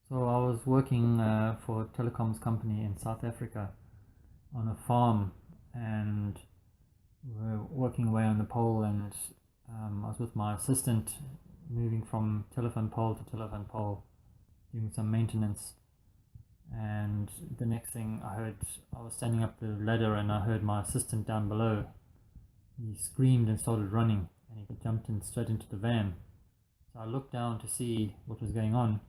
So I was working for a telecoms company in South Africa on a farm, and we were working away on the pole, and I was with my assistant moving from telephone pole to telephone pole, doing some maintenance. And the next thing I heard, I was standing up the ladder and I heard my assistant down below. He screamed and started running, and he jumped in straight into the van. So I looked down to see what was going on,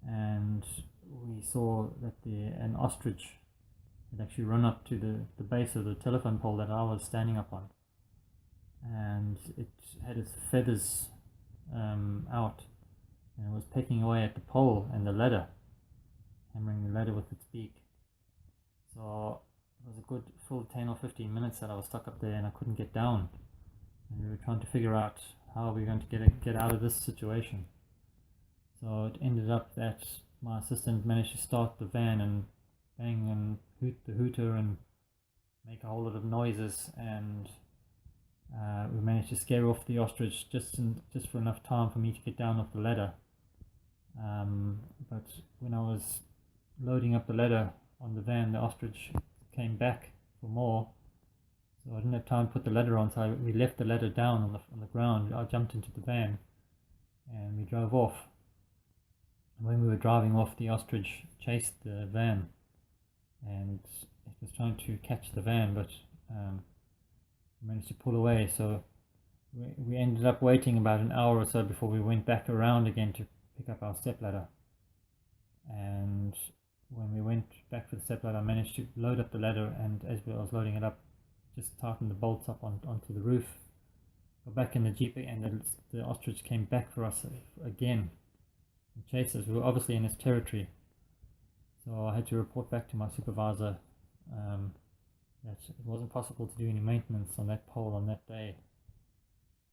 and we saw that an ostrich had actually run up to the base of the telephone pole that I was standing up on, and it had its feathers out, and it was pecking away at the pole and the ladder, hammering the ladder with its beak. So it was a good full 10 or 15 minutes that I was stuck up there and I couldn't get down, and we were trying to figure out how we were going to get out of this situation. So it ended up that my assistant managed to start the van and bang and hoot the hooter and make a whole lot of noises, and we managed to scare off the ostrich just for enough time for me to get down off the ladder. But when I was loading up the ladder on the van, the ostrich came back for more, so I didn't have time to put the ladder on, so we left the ladder down on the ground. I jumped into the van and we drove off. When we were driving off, the ostrich chased the van, and it was trying to catch the van, but we managed to pull away. So we ended up waiting about an hour or so before we went back around again to pick up our stepladder. And when we went back for the stepladder, I managed to load up the ladder, and as I was loading it up, just tightened the bolts up onto the roof. Got back in the Jeep, and the ostrich came back for us again. Chasers. We were obviously in his territory, so I had to report back to my supervisor that it wasn't possible to do any maintenance on that pole on that day.